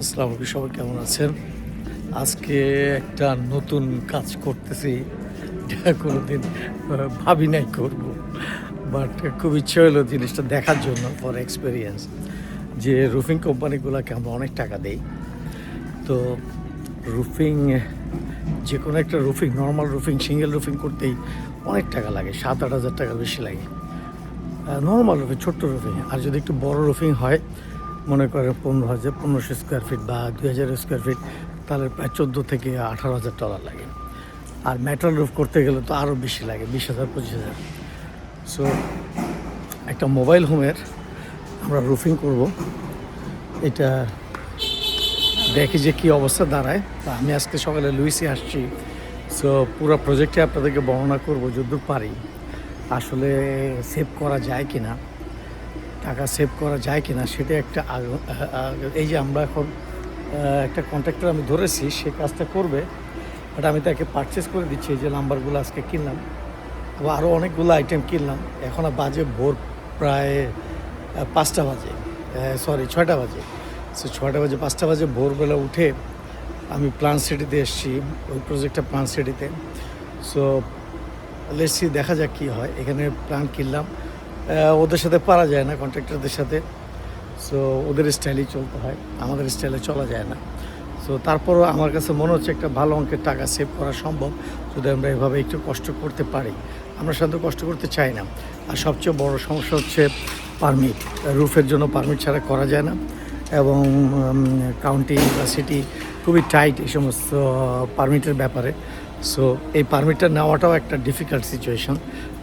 আসসালামু আলাইকুম, সবাই কেমন আছেন? আজকে একটা নতুন কাজ করতেছি, যেটা কোনোদিন ভাবি নাই করব। বাট খুব ইচ্ছে হলো জিনিসটা দেখার জন্য, ফর এক্সপেরিয়েন্স, যে রুফিং কোম্পানিগুলোকে আমরা অনেক টাকা দেই। তো রুফিং, যে কোনো একটা roofing, normal roofing, single roofing করতেই অনেক টাকা লাগে, 7-8 হাজার টাকার বেশি লাগে নর্মাল রুফিং, ছোট্ট রুফিং। আর যদি একটু বড় রুফিং হয়, মনে করে 1500 স্কোয়ার ফিট বা 2000 স্কোয়ার ফিট, তাহলে প্রায় 14 থেকে 18 হাজার ডলার লাগে। আর মেটাল রুফ করতে গেলে তো আরও বেশি লাগে, 20,000-25,000। সো একটা মোবাইল হোমের আমরা রুফিং করব, এটা দেখি যে কী অবস্থা দাঁড়ায়। তা আমি আজকে সকালে লুইসে আসছি। সো পুরো প্রজেক্টে আপনাদেরকে বর্ণনা করবো যতদূর পারি, আসলে সেভ করা যায় কি না, টাকা সেভ করা যায় কি না, সেটা একটা এই যে আমরা এখন একটা কন্ট্রাক্টর আমি ধরেছি, সে কাজটা করবে। বাট আমি তাকে পারচেস করে দিচ্ছি। এই যে নাম্বারগুলো আজকে কিনলাম, আবার আরও অনেকগুলো আইটেম কিনলাম। এখন বাজে ভোর প্রায় 5টা বাজে, সরি 6টা বাজে। সো 6টা বাজে, 5টা বাজে ভোরবেলা উঠে আমি প্লান সিটিতে এসেছি, ওই প্রজেক্টটা প্লান সিটিতে। সো লেটসি, দেখা যাক কী হয়। এখানে প্ল্যান কিনলাম, ওদের সাথে পারা যায় না, কন্ট্রাক্টরদের সাথে। সো ওদের স্টাইলেই চলতে হয়, আমাদের স্টাইলে চলা যায় না। সো তারপরও আমার কাছে মনে হচ্ছে একটা ভালো অঙ্কের টাকা সেভ করা সম্ভব যদি আমরা এভাবে একটু কষ্ট করতে পারি। আমরা সাধারণত কষ্ট করতে চাই না। আর সবচেয়ে বড় সমস্যা হচ্ছে পারমিট। রুফের জন্য পারমিট ছাড়া করা যায় না, এবং কাউন্টি বা সিটি খুবই টাইট এই সমস্ত পারমিটের ব্যাপারে। সো এই পারমিটটা নেওয়াটাও একটা ডিফিকাল্ট সিচুয়েশন,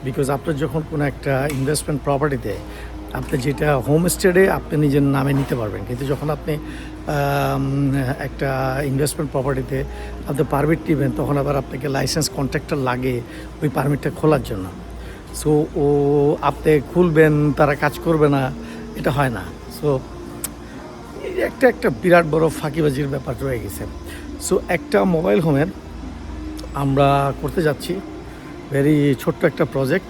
বিকজ আপনার যখন কোনো একটা ইনভেস্টমেন্ট প্রপার্টিতে, আপনি যেটা হোমস্টেডে আপনি নিজের নামে নিতে পারবেন, কিন্তু যখন আপনি একটা ইনভেস্টমেন্ট প্রপার্টিতে আপনি পারমিট নেবেন, তখন আবার আপনাকে লাইসেন্স কন্ট্রাক্টর লাগে ওই পারমিটটা খোলার জন্য। সো ও আপনি খুলবেন, তারা কাজ করবে না, এটা হয় না। সো একটা বিরাট বড় ফাঁকিবাজির ব্যাপার রয়ে গেছে। সো একটা মোবাইল হোমের আমরা করতে যাচ্ছি ভেরি ছোট্ট একটা প্রজেক্ট,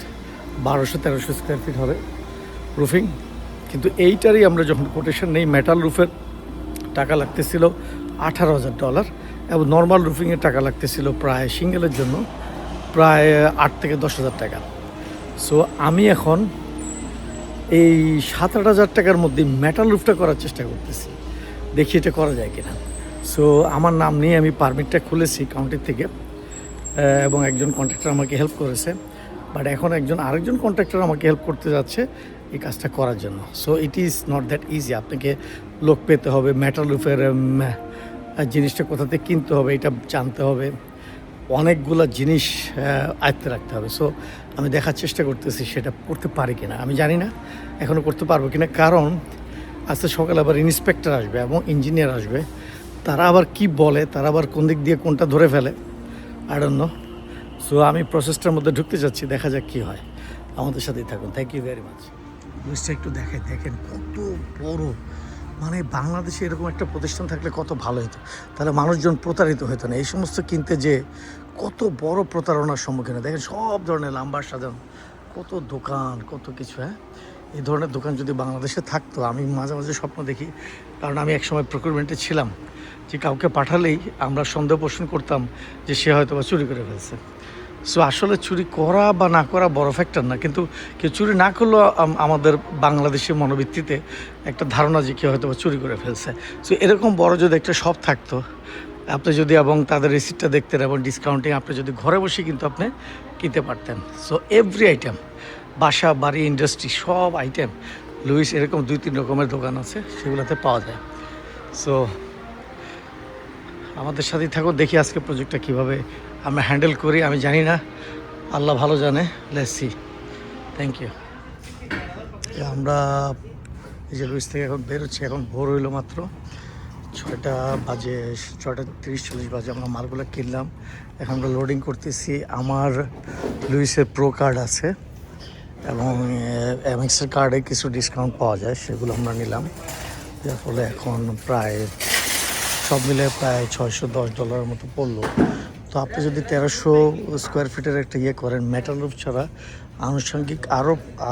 1200-1300 স্কোয়ার ফিট হবে রুফিং। কিন্তু এইটারই আমরা যখন কোটেশন নেই, মেটাল রুফের টাকা লাগতেছিল $18,000, এবং নর্মাল রুফিংয়ের টাকা লাগতেছিল প্রায় সিঙ্গেলের জন্য প্রায় 8 থেকে 10 হাজার টাকা। সো আমি এখন এই 7-8 হাজার টাকার মধ্যে মেটাল রুফটা করার চেষ্টা করতেছি, দেখি এটা করা যায় কিনা। সো আমার নাম নিয়ে আমি পারমিটটা খুলেছি কাউন্টির থেকে, এবং একজন কন্ট্রাক্টর আমাকে হেল্প করেছে। বাট এখন আরেকজন কন্ট্রাক্টর আমাকে হেল্প করতে যাচ্ছে এই কাজটা করার জন্য। So it is not that easy. আপনাকে লোক পেতে হবে, মেটাল রুফের জিনিসটা কোথা থেকে কিনতে হবে এটা জানতে হবে, অনেকগুলো জিনিস আয়ত্তে রাখতে হবে। সো আমি দেখার চেষ্টা করতেছি সেটা করতে পারি কিনা। আমি জানি না এখনও করতে পারবো কিনা, কারণ আজকে সকালে আবার ইন্সপেক্টর আসবে এবং ইঞ্জিনিয়ার আসবে। তারা আবার কি বলে, তারা আবার কোন দিক দিয়ে কোনটা ধরে ফেলে, আই ডোন্ট নো। সো আমি প্রসেসটার মধ্যে ঢুকতে যাচ্ছি, দেখা যাক কী হয়। আমাদের সাথেই থাকুন। Thank you very much. জিনিসটা একটু দেখেন কত বড়। মানে বাংলাদেশে এরকম একটা প্রতিষ্ঠান থাকলে কত ভালো হতো, তাহলে মানুষজন প্রতারিত হতো না। এই সমস্ত কিনতে যে কত বড় প্রতারণার সম্মুখীন হয়। দেখেন সব ধরনের লাম্বার সাজানো, কত দোকান, কত কিছু। হ্যাঁ, এই ধরনের দোকান যদি বাংলাদেশে থাকতো, আমি মাঝে মাঝে স্বপ্ন দেখি। কারণ আমি একসময় প্রকিউরমেন্টে ছিলাম, যে কাউকে পাঠালেই আমরা সন্দেহ পোষণ করতাম যে সে হয়তো বা চুরি করে ফেলছে। সো আসলে চুরি করা বা না করা বড় ফ্যাক্টর না, কিন্তু কেউ চুরি না করলেও আমাদের বাংলাদেশের মনোবৃত্তিতে একটা ধারণা যে কেউ হয়তো বা চুরি করে ফেলছে। সো এরকম বড় যদি একটা শপ থাকতো, আপনি যদি এবং তাদের রিসিপ্টটা দেখতেন এবং ডিসকাউন্টিং, আপনি যদি ঘরে বসে কিন্তু আপনি কিনতে পারতেন। সো এভরি আইটেম, বাসা বাড়ি ইন্ডাস্ট্রি সব আইটেম, লুইস এরকম 2-3 রকমের দোকান আছে, সেগুলোতে পাওয়া যায়। সো আমাদের সাথেই থাকো, দেখি আজকে প্রজেক্টটা কীভাবে আমরা হ্যান্ডেল করি। আমি জানি না, আল্লাহ ভালো জানে। Let's see. Thank you. আমরা এই যে লুইস থেকে এখন বেরোচ্ছি, এখন ভোর হইলো মাত্র 6টা বাজে, 6:30-40 বাজে। আমরা মালগুলো কিনলাম, এখন আমরা লোডিং করতেছি। আমার লুইসের প্রো কার্ড আছে এবং এমএক্সের কার্ডে কিছু ডিসকাউন্ট পাওয়া যায়, সেগুলো আমরা নিলাম। যার ফলে এখন প্রায় সব মিলে প্রায় $610 মতো পড়লো। তো আপনি যদি 1300 স্কোয়ার ফিটের একটা ইয়ে করেন মেটাল রুফ ছাড়া, আনুষঙ্গিক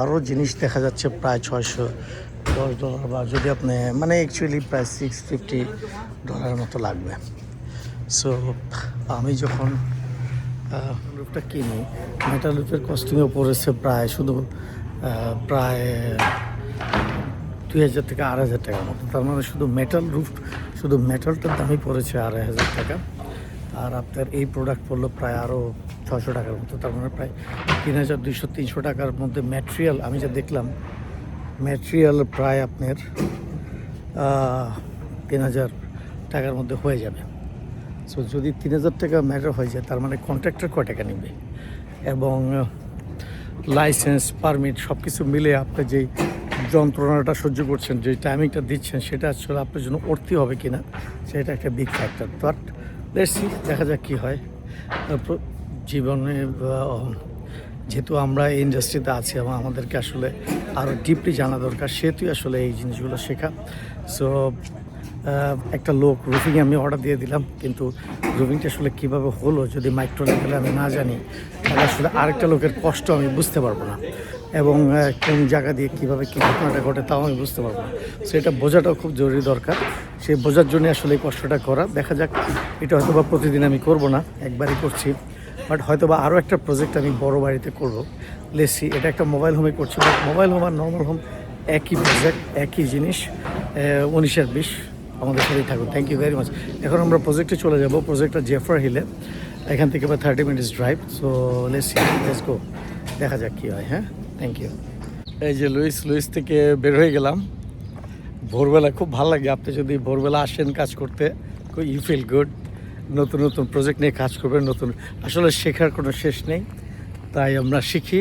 আরও জিনিস দেখা যাচ্ছে প্রায় $10 বা যদি আপনি মানে অ্যাকচুয়ালি প্রায় $650 মতো লাগবে। সো আমি যখন রুফটা কিনি মেটাল রুফের কস্টিংও পড়েছে প্রায় শুধু প্রায় 2000 থেকে 2500 টাকার মতো। তার মানে শুধু মেটাল রুফ, শুধু মেটালটার দামই পড়েছে 2500 টাকা। আর আপনার এই প্রোডাক্ট পড়লো প্রায় আরও 600 টাকার মতো। তার মানে প্রায় 3200-300 টাকার মধ্যে ম্যাটেরিয়াল আমি যা দেখলাম, ম্যাটেরিয়াল প্রায় আপনার 3000 টাকার মধ্যে হয়ে যাবে। সো যদি 3000 টাকা ম্যাটার হয়ে যায় তার মানে কন্ট্রাক্টর কয় টাকা নেবে, এবং লাইসেন্স পারমিট সব কিছু মিলে আপনি যেই যন্ত্রণাটা সহ্য করছেন, যে টাইমিংটা দিচ্ছেন, সেটা আসলে আপনার জন্য অর্থী হবে কি না সেটা একটা big factor. But let's see, দেখা যাক কী হয়। জীবনে যেহেতু আমরা এই ইন্ডাস্ট্রিতে আছি এবং আমাদেরকে আসলে আরও ডিপলি জানা দরকার, সেহেতুই আসলে এই জিনিসগুলো শেখা। সো একটা লোক রুফিংয়ে আমি অর্ডার দিয়ে দিলাম, কিন্তু রুফিংটা আসলে কীভাবে হলো যদি মাইক্রো লেভেলে আমি না জানি, তাহলে আসলে আরেকটা লোকের কষ্ট আমি বুঝতে পারবো না, এবং কোন জায়গা দিয়ে কীভাবে কী ঘটনাটা ঘটে তাও আমি বুঝতে পারবো না। সেটা বোঝাটাও খুব জরুরি দরকার। সেই বোঝার জন্য আসলে এই কষ্টটা করা। দেখা যাক, এটা হয়তো বা প্রতিদিন আমি করব না, একবারই করছি, বাট হয়তো বা আরও একটা প্রজেক্ট আমি বড় বাড়িতে করবো। লেসি এটা একটা মোবাইল হোমে করছি, বাট মোবাইল হোম আর নর্মাল হোম একই প্রজেক্ট, একই জিনিস। 19-20 আমাদের সাথেই থাকুন। Thank you very much. এখন আমরা প্রজেক্টে চলে যাব। প্রজেক্টটা জেফার হিলে, এখান থেকে বা 30 minutes drive. So let's go, দেখা যাক কী হয়। হ্যাঁ, থ্যাংক ইউ। এই যে লুইস থেকে বের হয়ে গেলাম। ভোরবেলা খুব ভালো লাগে, আপনি যদি ভোরবেলা আসেন কাজ করতে, ইউ ফিল গুড। নতুন নতুন প্রজেক্ট নিয়ে কাজ করবেন, নতুন আসলে শেখার কোনো শেষ নেই, তাই আমরা শিখি।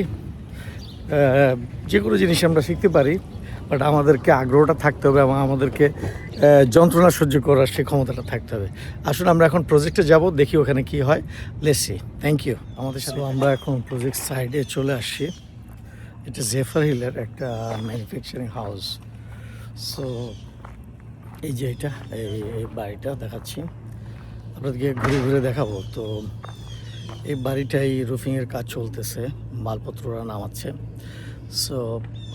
যে কোনো জিনিস আমরা শিখতে পারি, বাট আমাদেরকে আগ্রহটা থাকতে হবে এবং আমাদেরকে যন্ত্রণা সহ্য করার সেই ক্ষমতাটা থাকতে হবে। আসলে আমরা এখন প্রজেক্টে যাব, দেখি ওখানে কি হয়। Let's see. থ্যাংক ইউ আমাদের সাথে। আমরা এখন প্রজেক্ট সাইডে চলে আসছি। এটা জেফার হিলের একটা ম্যানুফ্যাকচারিং হাউস। সো এই যে এটা এই বাড়িটা দেখাচ্ছি আপনাদেরকে, ঘুরে ঘুরে দেখাবো। তো এই বাড়িটাই রুফিংয়ের কাজ চলতেছে, মালপত্ররা নামাচ্ছে। সো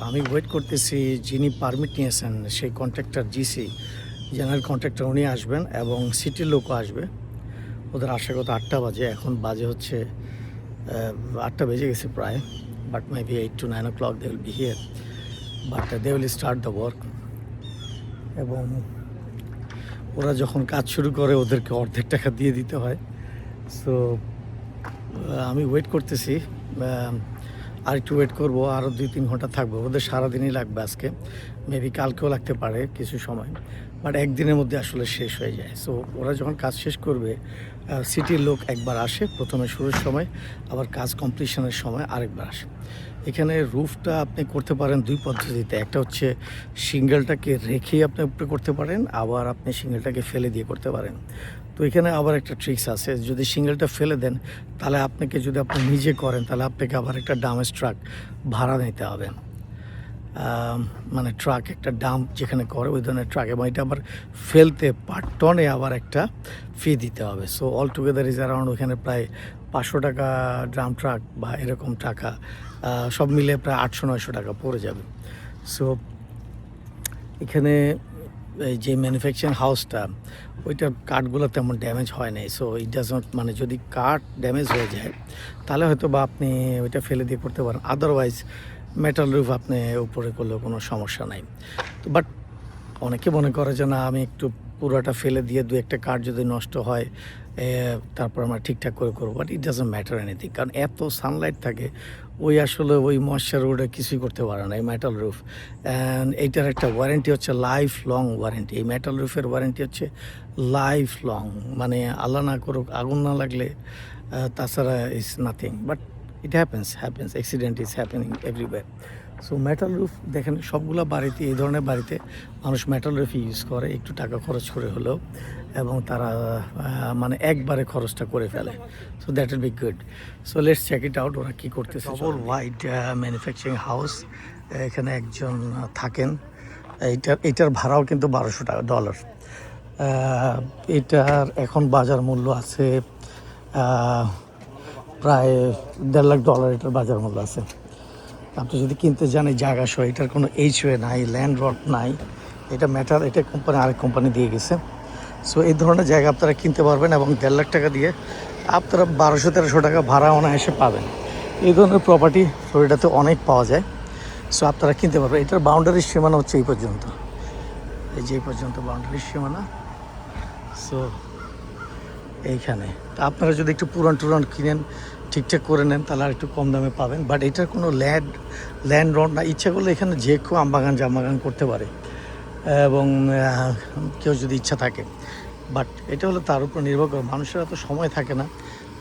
আমি ওয়েট করতেছি, যিনি পারমিট নিয়েছেন সেই কন্ট্রাক্টর, জিসি জেনারেল কন্ট্রাক্টর, উনি আসবেন এবং সিটির লোকও আসবে। ওদের আসার কথা 8টা বাজে, এখন বাজে হচ্ছে 8টা বেজে গেছে প্রায়, but maybe 8 to 9 o'clock they will be here, but they will start the work. এবং ওরা যখন কাজ শুরু করে ওদেরকে অর্ধেক টাকা দিয়ে দিতে হয়। সো আমি ওয়েট করতেছি, আর একটু ওয়েট করবো, আরও 2-3 ঘন্টা থাকবো। ওদের সারাদিনই লাগবে আজকে, মেবি কালকেও লাগতে পারে কিছু সময়, বাট একদিনের মধ্যে আসলে শেষ হয়ে যায়। সো ওরা যখন কাজ শেষ করবে, সিটির লোক একবার আসে প্রথমে শুরুর সময়, আবার কাজ কমপ্লিশনের সময় আরেকবার আসে। এখানে রুফটা আপনি করতে পারেন 2 পদ্ধতিতে। একটা হচ্ছে সিঙ্গেলটাকে রেখেই আপনি উপরে করতে পারেন, আবার আপনি সিঙ্গেলটাকে ফেলে দিয়ে করতে পারেন। তো এখানে আবার একটা ট্রিক্স আছে, যদি সিঙ্গেলটা ফেলে দেন তাহলে আপনাকে, যদি আপনি নিজে করেন তাহলে আপনাকে আবার একটা ডামেজ ট্রাক ভাড়া নিতে হবে। মানে ট্রাক, একটা ডাম্প যেখানে করে ওই ধরনের ট্রাক, এবং এটা আবার ফেলতে পার টনে আবার একটা ফি দিতে হবে। So all together is around ওখানে প্রায় 500 টাকা ড্রাম ট্রাক বা এরকম টাকা, সব মিলে প্রায় 800-900 টাকা পড়ে যাবে। সো এখানে এই যে ম্যানুফ্যাকচারিং হাউসটা, ওইটার কাঠগুলো তেমন ড্যামেজ হয় নাই। সো ইট ডাজ নট, মানে যদি কাঠ ড্যামেজ হয়ে যায় তাহলে হয়তো বা আপনি ওইটা ফেলে দিয়ে করতে পারেন, আদারওয়াইজ মেটাল রুফ আপনি উপরে করলেও কোনো সমস্যা নাই। তো বাট অনেকে মনে করে যে না, আমি একটু পুরোটা ফেলে দিয়ে 2-1টা কাঠ যদি নষ্ট হয় তারপর আমরা ঠিকঠাক করে করবো, but it doesn't matter anything, কারণ এত সানলাইট থাকে, ওই আসলে ওই ময়শ্চার ওটা কিছুই করতে পারে না এই মেটাল রুফ। অ্যান্ড এইটার একটা ওয়ারেন্টি হচ্ছে লাইফ লং ওয়ারেন্টি। এই মেটাল রুফের ওয়ারেন্টি হচ্ছে লাইফ লং, মানে আল্লাহ না করুক আগুন না লাগলে তাছাড়া is nothing, but it happens, accident is happening everywhere. So metal roof দেখেন, সবগুলো বাড়িতে, এই ধরনের বাড়িতে মানুষ মেটাল রুফ ইউজ করে, একটু টাকা খরচ করে হলেও, এবং তারা মানে একবারে খরচটা করে ফেলে। So that will be good. So let's check it out, ওরা কী করতেছে। ডবল হোয়াইট ম্যানুফ্যাকচারিং হাউস, এখানে একজন থাকেন। এইটার ভাড়াও কিন্তু $1200। এটার এখন বাজার মূল্য আছে প্রায় $1.5 লাখ, এটার বাজার মূল্য আছে। আপনি যদি কিনতে যান এই জায়গা সহ, এটার কোনো এইচওয়ে নাই, ল্যান্ড রড নাই, এটা মেটাল, এটা কোম্পানি আরেক কোম্পানি দিয়ে গেছে। সো এই ধরনের জায়গা আপনারা কিনতে পারবেন এবং 1.5 লাখ টাকা দিয়ে আপনারা 1200-1300 টাকা ভাড়া অনায়াসে পাবেন। এই ধরনের প্রপার্টি ফ্লোরিডাতে অনেক পাওয়া যায়। সো আপনারা কিনতে পারবেন। এটার বাউন্ডারির সীমানা হচ্ছে এই পর্যন্ত, এই যে এই পর্যন্ত বাউন্ডারির সীমানা। সো এইখানে তা আপনারা যদি একটু পুরান টুরান কিনেন, ঠিকঠাক করে নেন, তাহলে আর একটু কম দামে পাবেন। বাট এটার কোনো ল্যান্ড রড না। ইচ্ছা করলে এখানে যে কেউ আমবাগান জামবাগান করতে পারে এবং কেউ যদি ইচ্ছা থাকে। বাট এটা হলো তার উপর নির্ভর করে, মানুষের এত সময় থাকে না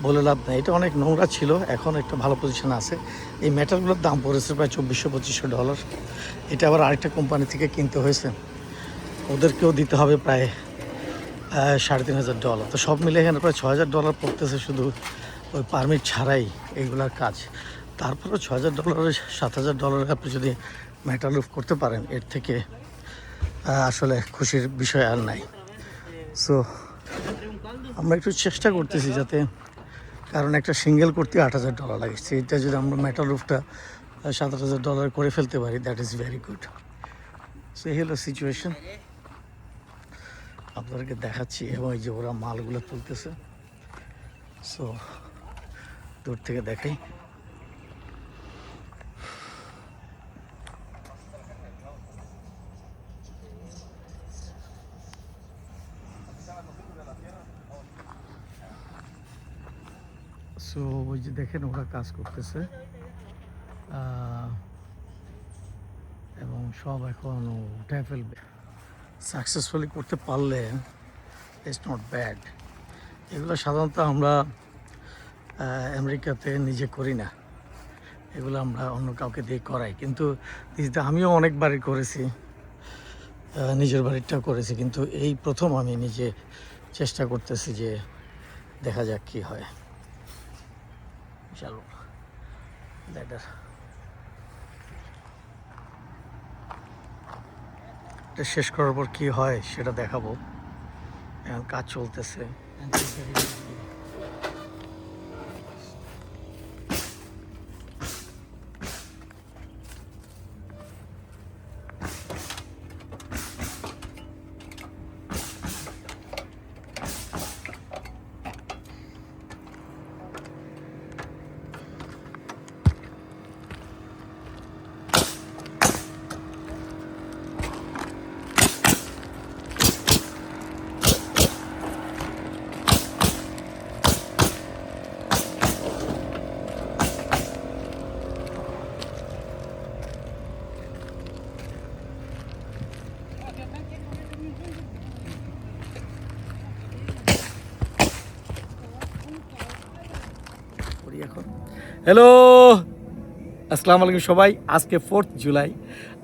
বলে লাভ নেই। এটা অনেক নোংরা ছিল, এখন একটা ভালো পজিশনে আছে। এই মেটালগুলোর দাম পড়েছে প্রায় $2400-2500। এটা আবার আরেকটা কোম্পানি থেকে কিনতে হয়েছে, ওদেরকেও দিতে হবে প্রায় $3500। তো সব মিলে এখানে প্রায় $6000 পড়তেছে শুধু ওই পারমিট ছাড়াই এইগুলার কাজ। তারপরেও $6000 $7000 আপনি যদি মেটাল রুফ করতে পারেন, এর থেকে আসলে খুশির বিষয় আর নাই। সো আমরা একটু চেষ্টা করতেছি যাতে, কারণ একটা সিঙ্গেল করতে $8000 লাগে, সেইটা যদি আমরা মেটাল রুফটা $7000 করে ফেলতে পারি, that is very good. So এই হলো সিচুয়েশন, আপনাদেরকে দেখাচ্ছি। এবং এই যে ওরা মালগুলো তুলতেছে, সো দূর থেকে দেখাই। সো ওই যে দেখেন ওরা কাজ করতেছে এবং সব এখন উঠে ফেলবে। সাকসেসফুলি করতে পারলে ইটস নট ব্যাড। এগুলো সাধারণত আমরা আমেরিকাতে নিজে করি না, এগুলো আমরা অন্য কাউকে দিয়ে করাই। কিন্তু আমিও অনেক বাড়ি করেছি, নিজের বাড়িটাও করেছি, কিন্তু এই প্রথম আমি নিজে চেষ্টা করতেছি যে দেখা যাক কী হয়। চলো লেটার এটা শেষ করার পর কী হয় সেটা দেখাবো। এখন কাজ চলতেছে। এখন হ্যালো, আসসালামু আলাইকুম সবাই। আজকে 4th জুলাই,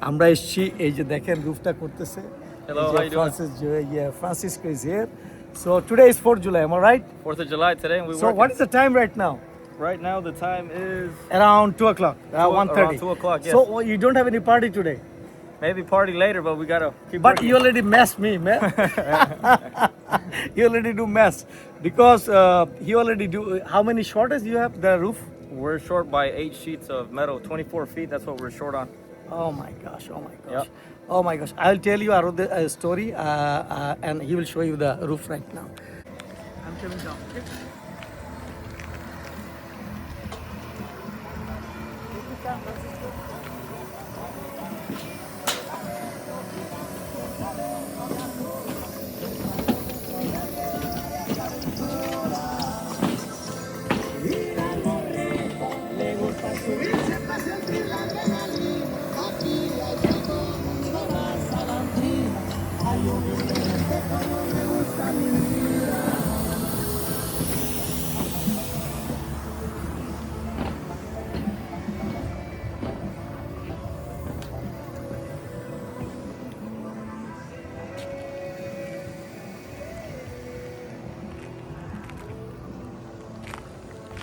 আমরা এসেছি, এই যে দেখেন রুফটা করতেছে। Hello, how you doing? Francisco is here. So today is 4th July, am I right? 4th of July today, and we So work. what is the time right now? Right now, the time is Around 2 o'clock, 1:30. around 2 o'clock. Yes. So you don't have any party today? Maybe party later, but we gotta keep But working. you already messed me, man. You already do mess because he already do. How many shortest you have the roof? We're short by 8 sheets of metal, 24 feet. That's what we're short on. Oh my gosh! Oh my gosh! Yep. Oh my gosh! I'll tell you a story, and he will show you the roof right now. I'm coming down. Okay?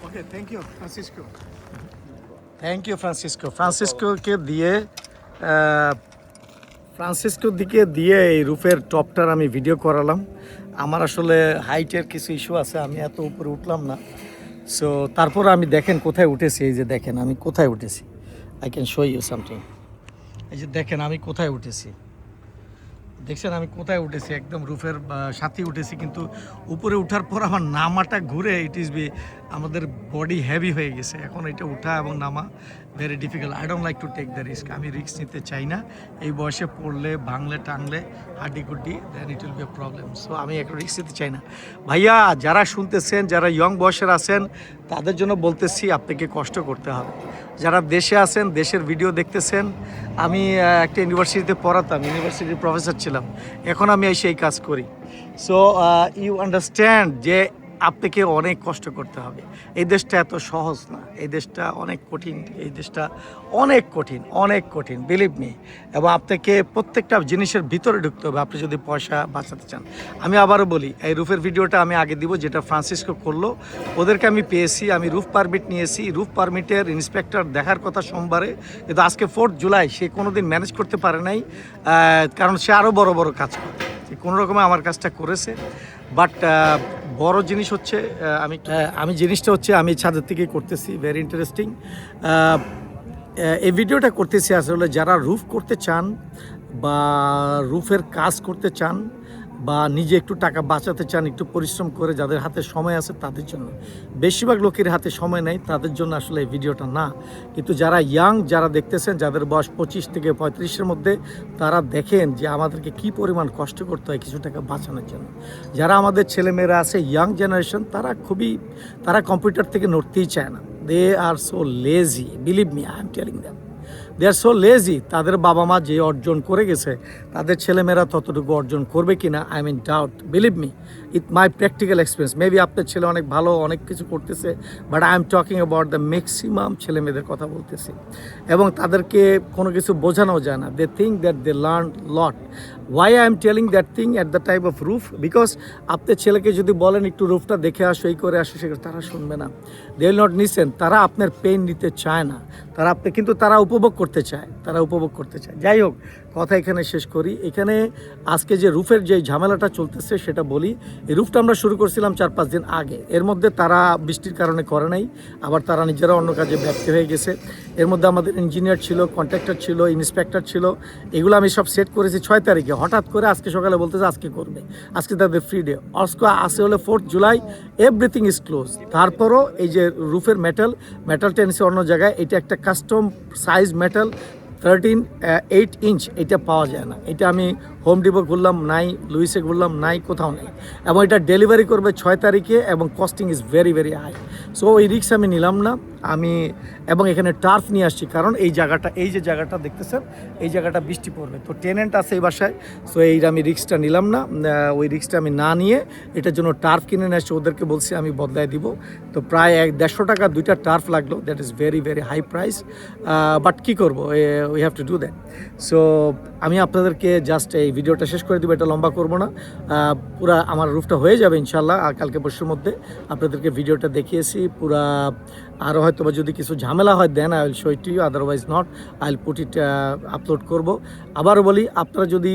Okay, thank you, Francisco. Thank you Francisco. ফ্রান্সিসকোর দিকে দিয়ে এই রুফের টপটার আমি video করালাম। আমার আসলে হাইটের কিছু ইস্যু আছে, আমি এত উপরে উঠলাম না। সো তারপর আমি দেখেন কোথায় উঠেছি, এই যে দেখেন আমি কোথায় উঠেছি। I can show you something. এই যে দেখেন আমি কোথায় উঠেছি, দেখছেন আমি কোথায় উঠেছি, একদম রুফের সাথে উঠেছি, কিন্তু উপরে ওঠার পর আমার নামাটা ঘুরে ইট ইজ বি আমাদের বডি হেভি হয়ে গেছে। এখন এটা উঠা এবং নামা very difficult. I don't like to take the risk. আমি রিস্ক নিতে চাই না। এই বয়সে পড়লে ভাঙলে টাঙলে হাড্ডি গুড্ডি then it will be a problem. So আমি একটা রিস্ক নিতে চাই না। ভাইয়া যারা শুনতেছেন, যারা ইয়ং বয়সের আছেন, তাদের জন্য বলতেছি আপনাকে কষ্ট করতে হবে। যারা দেশে আছেন, দেশের ভিডিও দেখতেছেন, আমি একটা ইউনিভার্সিটিতে পড়াতাম, ইউনিভার্সিটির প্রফেসর ছিলাম, এখন আমি এসে এই কাজ করি। সো ইউ আন্ডারস্ট্যান্ড যে আপনাকে অনেক কষ্ট করতে হবে। এই দেশটা এত সহজ না, এই দেশটা অনেক কঠিন, এই দেশটা অনেক কঠিন, অনেক কঠিন, বিলিভ মি। এবং আপনাকে প্রত্যেকটা জিনিসের ভিতরে ঢুকতে হবে আপনি যদি পয়সা বাঁচাতে চান। আমি আবারও বলি, এই রুফের ভিডিওটা আমি আগে দিব, যেটা ফ্রান্সিসকো করলো, ওদেরকে আমি পেয়েছি, আমি রুফ পারমিট নিয়েছি। রুফ পারমিটের ইন্সপেক্টর দেখার কথা সোমবারে, কিন্তু আজকে 4 জুলাই, সে কোনোদিন ম্যানেজ করতে পারে নাই, কারণ সে আরও বড় বড় কাজ করে, কোনো রকমে আমার কাজটা করেছে। বাট বড় জিনিস হচ্ছে আমি জিনিসটা হচ্ছে আমি ছাদের থেকে করতেছি, ভেরি ইন্টারেস্টিং। এই ভিডিওটা করতেছি আসলে যারা রুফ করতে চান বা রুফের কাজ করতে চান বা নিজে একটু টাকা বাঁচাতে চান, একটু পরিশ্রম করে, যাদের হাতে সময় আছে তাদের জন্য। বেশিরভাগ লোকের হাতে সময় নেই, তাদের জন্য আসলে এই ভিডিওটা না। কিন্তু যারা ইয়াং, যারা দেখতেছেন, যাদের বয়স 25 থেকে 35-এর মধ্যে, তারা দেখেন যে আমাদেরকে কি পরিমাণ কষ্ট করতে হয় কিছু টাকা বাঁচানোর জন্য। যারা আমাদের ছেলেমেয়েরা আছে, ইয়াং জেনারেশন, তারা কম্পিউটার থেকে নড়তেই চায় না। They are so lazy, believe me, I am telling them, they are so lazy. তাদের বাবা মা যে অর্জন করে গেছে, তাদের ছেলেমেয়েরা ততটুকু অর্জন করবে কি না, I mean doubt, believe me, it my practical experience. Maybe আপনার ছেলে অনেক ভালো, অনেক কিছু করতেছে, but I am talking about the maximum ছেলেমেয়েদের কথা বলতেছি। এবং তাদেরকে কোনো কিছু বোঝানো যায় না। They think that they learn lot. Why I am telling that thing at the type of roof, because আপনার ছেলেকে যদি বলেন একটু রুফটা দেখে আসো, এই করে আসো, সেটা তারা শুনবে না। They will not listen. তারা আপনার পেইন নিতে চায় না, কিন্তু তারা উপভোগ করতে চায়, যাই হোক, কথা এখানে শেষ করি। এখানে আজকে যে রুফের যে ঝামেলাটা চলতেছে সেটা বলি। এই রুফটা আমরা শুরু করছিলাম 4-5 দিন আগে। এর মধ্যে তারা বৃষ্টির কারণে করে নাই, আবার তারা নিজেরা অন্য কাজে ব্যস্ত হয়ে গেছে। এর মধ্যে আমাদের ইঞ্জিনিয়ার ছিল, কন্ট্রাক্টর ছিল, ইন্সপেক্টর ছিল, এগুলো আমি সব সেট করেছি 6 তারিখে। হঠাৎ করে আজকে সকালে বলতেছে আজকে করবে, আজকে তাদের ফ্রি ডে। আজকে আসে হলো 4 জুলাই, এভরিথিং ইজ ক্লোজ। তারপরও এই যে রুফের মেটালটা এনেছে অন্য জায়গায়, এটা একটা কাস্টম সাইজ মেটাল 8 ইঞ্চ, এটা পাওয়া যায় না। এটা আমি হোম ডিপো ঘুরলাম, নাই, লুইসে ঘুরলাম, নাই, কোথাও নেই। এবং এটা ডেলিভারি করবে 6 তারিখে, এবং costing is very very high. So ওই রিস্ক আমি নিলাম না। এবং এখানে টার্ফ নিয়ে আসছি, কারণ এই যে জায়গাটা দেখতেছেন, এই জায়গাটা বৃষ্টি পড়বে, তো টেনেন্ট আছে এই বাসায়। সো আমি রিস্কটা নিলাম না। ওই রিস্কটা আমি না নিয়ে এটার জন্য টার্ফ কিনে নিয়ে আসছি। ওদেরকে বলছি আমি বদলায় দিব। তো প্রায় 150 টাকা 2টা টার্ফ লাগলো। That is very very high price, but কী করবো, we have to do that. So আমি আপনাদেরকে জাস্ট এই ভিডিওটা শেষ করে দেবো, এটা লম্বা করবো না। পুরা আমার রুফটা হয়ে যাবে ইনশাল্লাহ আর কালকে পরশুর মধ্যে। আপনাদেরকে ভিডিওটা দেখিয়েছি পুরা। আরও হয়তো বা যদি কিছু ঝামেলা হয় then I will show it to you, otherwise not, I will put it upload করবো। আবারও বলি, আপনারা যদি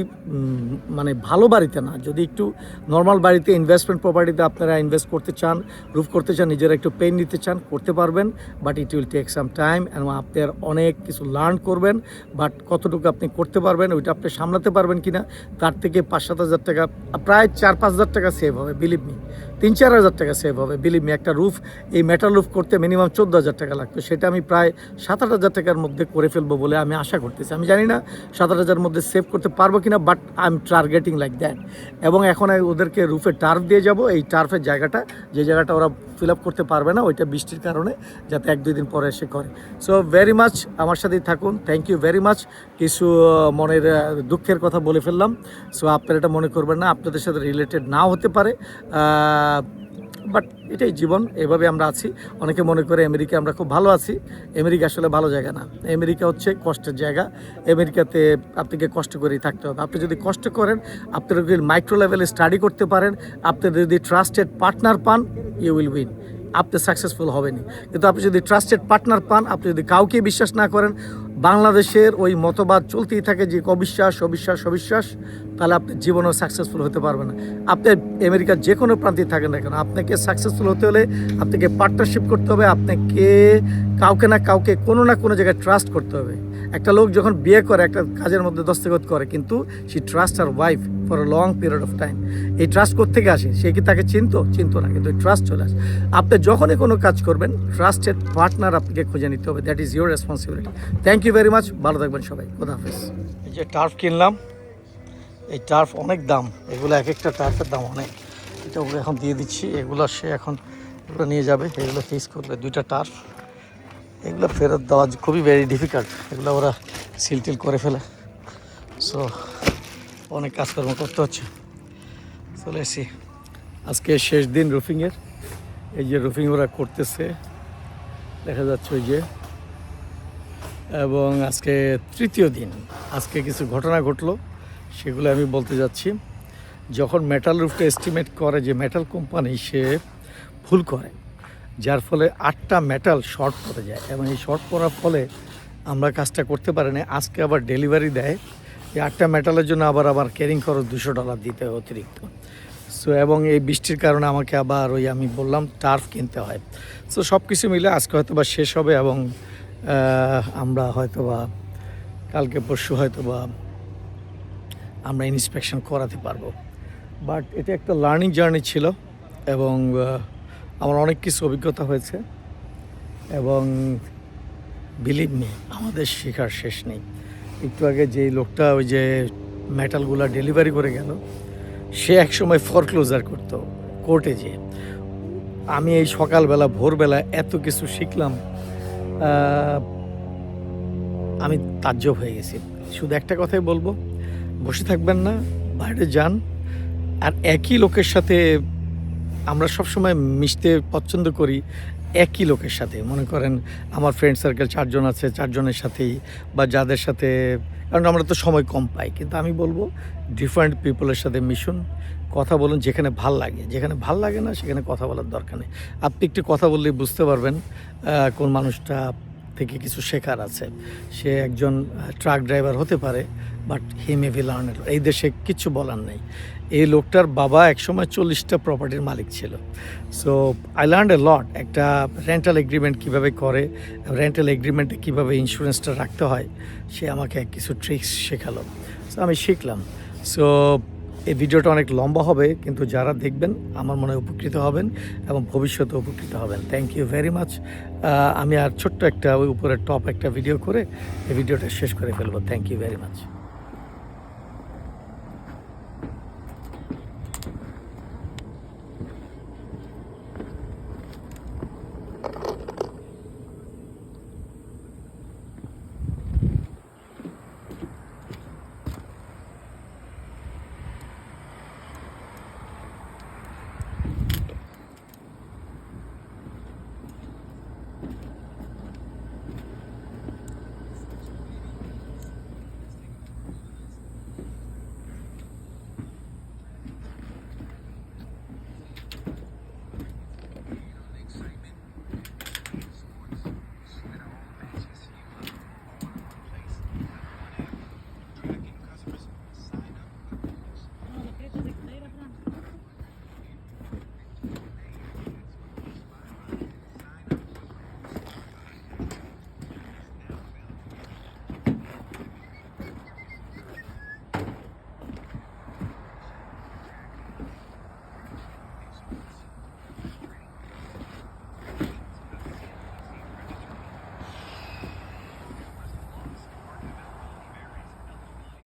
মানে ভালো বাড়িতে না, যদি একটু নর্মাল বাড়িতে ইনভেস্টমেন্ট প্রপার্টিতে আপনারা ইনভেস্ট করতে চান, রুফ করতে চান, নিজেরা একটু পেইন নিতে চান, করতে পারবেন, but it will take some time. এবং আপনার অনেক কিছু লার্ন করবেন, বাট কতটুকু আপনি করতে পারবেন, ওইটা আপনি সামলাতে পারবেন কিনা, তার থেকে 5-7 হাজার টাকা, প্রায় 4-5 হাজার টাকা সেভ হবে, বিলিভ মি। 3-4 হাজার টাকা সেভ হবে, বিলিভ মি। একটা রুফ, এই মেটাল রুফ করতে মিনিমাম 14 হাজার টাকা লাগতো, সেটা আমি প্রায় 7-8 হাজার টাকার মধ্যে করে ফেলবো বলে আমি আশা করতেছি। আমি জানি না 7-8 হাজারের মধ্যে সেভ করতে পারবো কিনা, but I M targeting like that. এবং এখন ওদেরকে রুফে টার্ফ দিয়ে যাব। এই টার্ফের জায়গাটা, যে জায়গাটা ওরা ফিল আপ করতে পারবে না, ওইটা বৃষ্টির কারণে যাতে 1-2 দিন পরে এসে করে। সো ভেরি মাচ আমার সাথেই থাকুন, থ্যাংক ইউ ভেরি মাচ। কিছু মনের দুঃখের কথা বলে ফেললাম, সো আপনারা এটা মনে করবেন না, আপনাদের সাথে রিলেটেড নাও হতে পারে, বাট এটাই জীবন, এভাবে আমরা আছি। অনেকে মনে করে আমেরিকা আমরা খুব ভালো আছি। আমেরিকা আসলে ভালো জায়গা না, আমেরিকা হচ্ছে কষ্টের জায়গা। আমেরিকাতে আপনাকে কষ্ট করেই থাকতে হবে। আপনি যদি কষ্ট করেন, আপনি যদি মাইক্রো লেভেলে স্টাডি করতে পারেন, আপনি যদি ট্রাস্টেড পার্টনার পান, ইউ উইল উইন। আপনি সাকসেসফুল হবেনি। কিন্তু আপনি যদি ট্রাস্টেড পার্টনার পান, আপনি যদি কাউকে বিশ্বাস না করেন, বাংলাদেশের ওই মতবাদ চলতেই থাকে যে অবিশ্বাস অবিশ্বাস অবিশ্বাস, তাহলে আপনি জীবনেও সাকসেসফুল হতে পারবেন না। আপনি আমেরিকার যে কোনো প্রান্তে থাকেন না কেন, আপনাকে সাকসেসফুল হতে হলে আপনাকে পার্টনারশিপ করতে হবে, আপনাকে কাউকে না কাউকে কোনো না কোনো জায়গায় ট্রাস্ট করতে হবে। একটা লোক যখন বিয়ে করে একটা কাজের মধ্যে দস্তখত করে, কিন্তু সে trust her wife for a long period of time. এই ট্রাস্ট কোত্থেকে আসে? সে কি তাকে চিনতো না, কিন্তু ট্রাস্ট চলে আসে। আপনি যখনই কোনো কাজ করবেন, ট্রাস্টেড পার্টনার আপনাকে খুঁজে নিতে হবে। That is your responsibility. Thank you very much, ভালো থাকবেন সবাই, খোদা হাফেজ। এই যে টার্ফ কিনলাম, এই টার্ফ অনেক দাম, এগুলো এক একটা টার্ফের দাম অনেক। এটা ওগুলো এখন দিয়ে দিচ্ছি, এগুলো সে এখন এগুলো নিয়ে যাবে, এগুলো ফেস করবে। 2টা টার্ফ, এগুলো ফেরত দেওয়া খুবই ভেরি ডিফিকাল্ট, এগুলো ওরা সিলটিল করে ফেলে। সো অনেক কাজকর্ম করতে হচ্ছে। চলে এসেছি, আজকে শেষ দিন রুফিংয়ের। এই যে রুফিং ওরা করতেছে, দেখা যাচ্ছে ওই যে, এবং আজকে 3য় দিন। আজকে কিছু ঘটনা ঘটলো, সেগুলো আমি বলতে যাচ্ছি। যখন মেটাল রুফটা এস্টিমেট করে, যে মেটাল কোম্পানি সে ভুল করে, যার ফলে 8টা মেটাল শর্ট পড়ে যায়, এবং এই শর্ট পড়ার ফলে আমরা কাজটা করতে পারি না। আজকে আবার ডেলিভারি দেয়, এই 8টা মেটালের জন্য আবার ক্যারিং খরচ $200 দিতে হয় অতিরিক্ত। সো এবং এই বৃষ্টির কারণে আমাকে আবার ওই আমি বললাম টার্ফ কিনতে হয়। সো সব কিছু মিলে আজকে হয়তো বা শেষ হবে, এবং আমরা হয়তো বা কালকে পরশু হয়তো বা আমরা ইন্সপেকশন করাতে পারবো। বাট এটা একটা লার্নিং জার্নি ছিল, এবং আমার অনেক কিছু অভিজ্ঞতা হয়েছে, এবং বিলিভ মি, আমাদের শেখার শেষ নেই। একটু আগে যেই লোকটা ওই যে মেটালগুলো ডেলিভারি করে গেল, সে একসময় ফরক্লোজার করতো কোর্টে যেয়ে। আমি এই সকালবেলা ভোরবেলা এত কিছু শিখলাম, আমি তাজ্জব হয়ে গেছি। শুধু একটা কথাই বলবো, বসে থাকবেন না, বাইরে যান। আর একই লোকের সাথে আমরা সবসময় মিশতে পছন্দ করি, একই লোকের সাথে। মনে করেন আমার ফ্রেন্ড সার্কেল 4 জন আছে, 4 জনের সাথেই, বা যাদের সাথে, কারণ আমরা তো সময় কম পাই। কিন্তু আমি বলবো ডিফারেন্ট পিপলের সাথে মিশুন, কথা বলুন যেখানে ভাল লাগে। যেখানে ভাল লাগে না সেখানে কথা বলার দরকার নেই। আপনি একটু কথা বললেই বুঝতে পারবেন কোন মানুষটা থেকে কিছু শেখার আছে। সে একজন ট্রাক ড্রাইভার হতে পারে, but he may be learner. এই দেশে কিচ্ছু বলার নেই। এই লোকটার বাবা একসময় 40টা প্রপার্টির মালিক ছিল। সো আই লার্ন এ লট। একটা রেন্টাল এগ্রিমেন্ট কীভাবে করে, রেন্টাল এগ্রিমেন্টে কীভাবে ইন্স্যুরেন্সটা রাখতে হয়, সে আমাকে কিছু ট্রিক্স শেখালো। সো আমি শিখলাম। সো এই ভিডিওটা অনেক লম্বা হবে, কিন্তু যারা দেখবেন আমার মনে হয় উপকৃত হবেন, এবং ভবিষ্যতে উপকৃত হবেন। Thank you very much. আমি আর ছোট্ট একটা ওই উপরে টপ একটা ভিডিও করে এই ভিডিওটা শেষ করে ফেলবো। Thank you very much.